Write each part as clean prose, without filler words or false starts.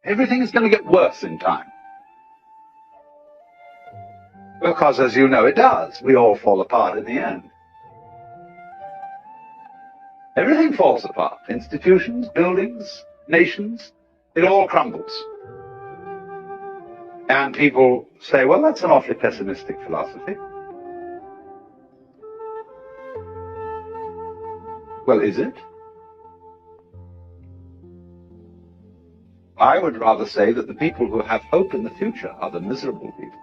Everything is going to get worse in time. Because, as you know, it does. We all fall apart in the end. Everything falls apart. Institutions, buildings, nations, it all crumbles. And people say, well, that's an awfully pessimistic philosophy. Well, is it? I would rather say that the people who have hope in the future are the miserable people.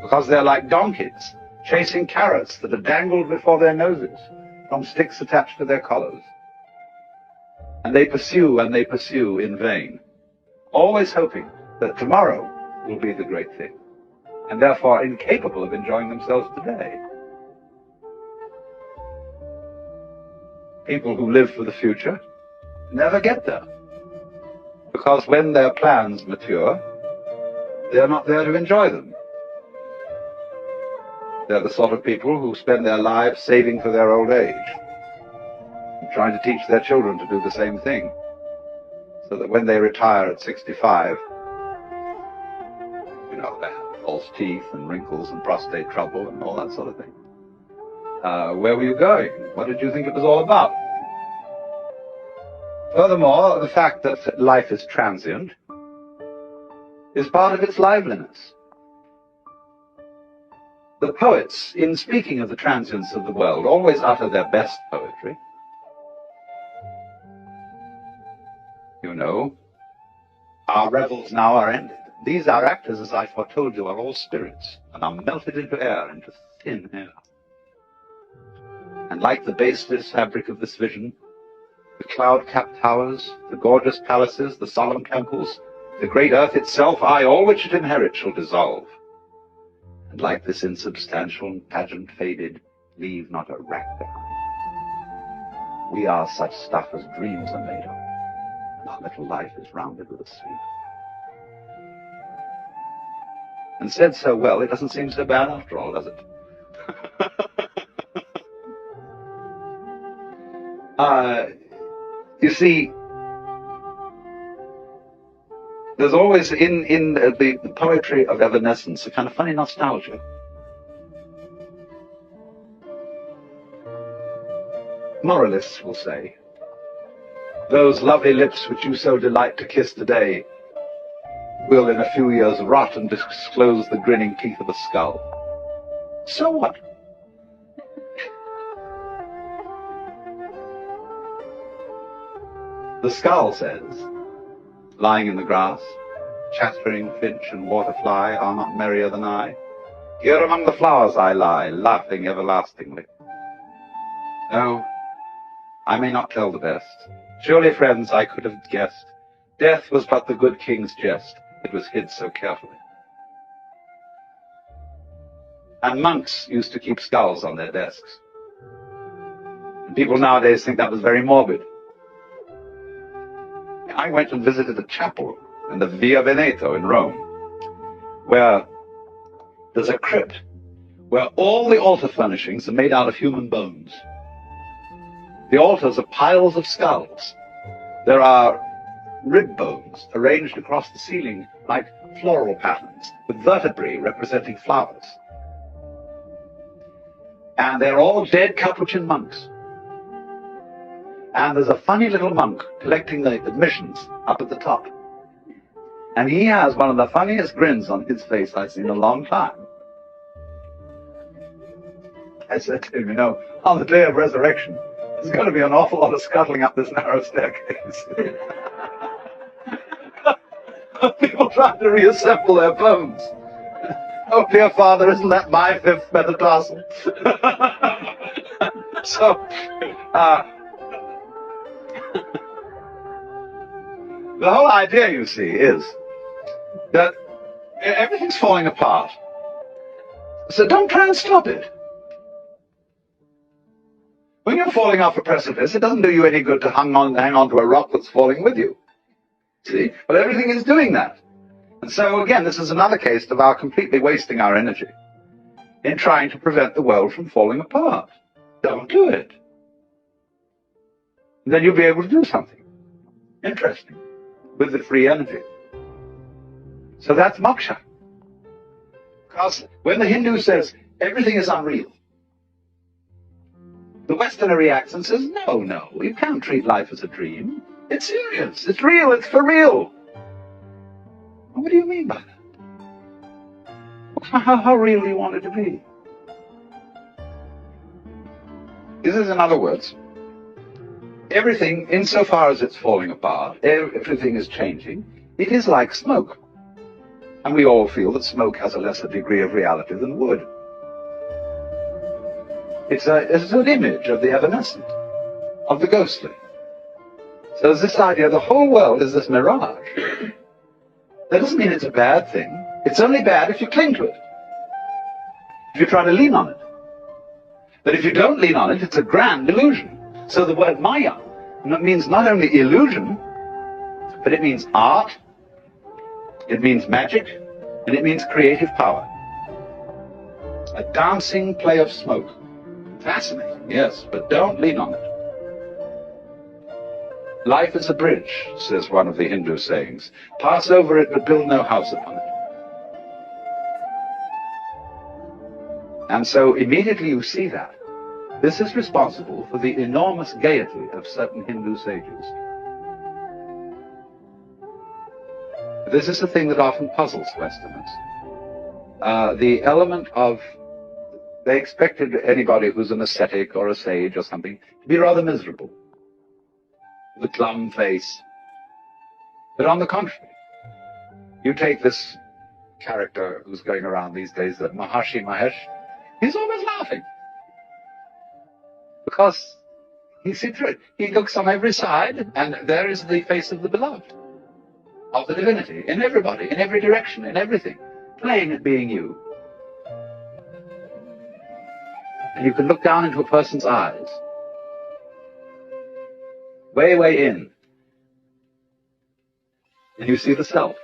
Because they're like donkeys, chasing carrots that are dangled before their noses from sticks attached to their collars. And they pursue and they pursue in vain, always hoping that tomorrow will be the great thing, and therefore incapable of enjoying themselves today. People who live for the future never get there, because when their plans mature, they're not there to enjoy them. They're the sort of people who spend their lives saving for their old age, and trying to teach their children to do the same thing, so that when they retire at 65, you know, they have false teeth and wrinkles and prostate trouble and all that sort of thing. Where were you going? What did you think it was all about? Furthermore, the fact that life is transient is part of its liveliness. The poets, in speaking of the transience of the world, always utter their best poetry. You know, our revels now are ended. These our actors, as I foretold you, are all spirits, and are melted into air, into thin air. And like the baseless fabric of this vision, the cloud-capped towers, the gorgeous palaces, the solemn temples, the great earth itself, aye, all which it inherits shall dissolve. And like this insubstantial and pageant faded, leave not a rack behind. We are such stuff as dreams are made of, and our little life is rounded with a sleep. And said so well, it doesn't seem so bad after all, does it? You see, there's always in the poetry of evanescence a kind of funny nostalgia. Moralists will say, those lovely lips which you so delight to kiss today will in a few years rot and disclose the grinning teeth of a skull. So what? The skull says, lying in the grass, chattering finch and waterfly are not merrier than I. Here among the flowers I lie, laughing everlastingly. No, I may not tell the best. Surely, friends, I could have guessed. Death was but the good king's jest. It was hid so carefully. And monks used to keep skulls on their desks. And people nowadays think that was very morbid. I went and visited a chapel in the Via Veneto in Rome, where there's a crypt where all the altar furnishings are made out of human bones. The altars are piles of skulls. There are rib bones arranged across the ceiling like floral patterns, with vertebrae representing flowers. And they're all dead Capuchin monks. And there's a funny little monk collecting the admissions up at the top. And he has one of the funniest grins on his face I've seen in a long time. I said to him, you know, on the day of resurrection, there's going to be an awful lot of scuttling up this narrow staircase. People trying to reassemble their bones. Oh, dear Father, isn't that my fifth metatarsal? So, the whole idea, you see, is that everything's falling apart. So don't try and stop it. When you're falling off a precipice, it doesn't do you any good to hang on to a rock that's falling with you. See? But everything is doing that. And so, again, this is another case of our completely wasting our energy in trying to prevent the world from falling apart. Don't do it. And then you'll be able to do something interesting. with the free energy. So that's moksha. Because when the Hindu says everything is unreal, the Westerner reacts and says, no, you can't treat life as a dream. It's serious, it's real, it's for real. What do you mean by that? How real do you want it to be? This is, in other words, everything, insofar as it's falling apart, everything is changing, it is like smoke. And we all feel that smoke has a lesser degree of reality than wood. It's an image of the evanescent, of the ghostly. So there's this idea the whole world is this mirage. That doesn't mean it's a bad thing. It's only bad if you cling to it, if you try to lean on it. But if you don't lean on it, it's a grand illusion. So the word maya means not only illusion, but it means art, it means magic, and it means creative power. A dancing play of smoke. Fascinating, yes, but don't lean on it. Life is a bridge, says one of the Hindu sayings. Pass over it, but build no house upon it. And so immediately you see that. This is responsible for the enormous gaiety of certain Hindu sages. This is the thing that often puzzles Westerners. The element of, they expected anybody who's an ascetic or a sage or something to be rather miserable, with a glum face. But on the contrary, you take this character who's going around these days, that Maharshi Mahesh, he's always laughing. Because he sees through it. He looks on every side, and there is the face of the beloved, of the divinity, in everybody, in every direction, in everything, playing at being you. And you can look down into a person's eyes, way, way in, and you see the self.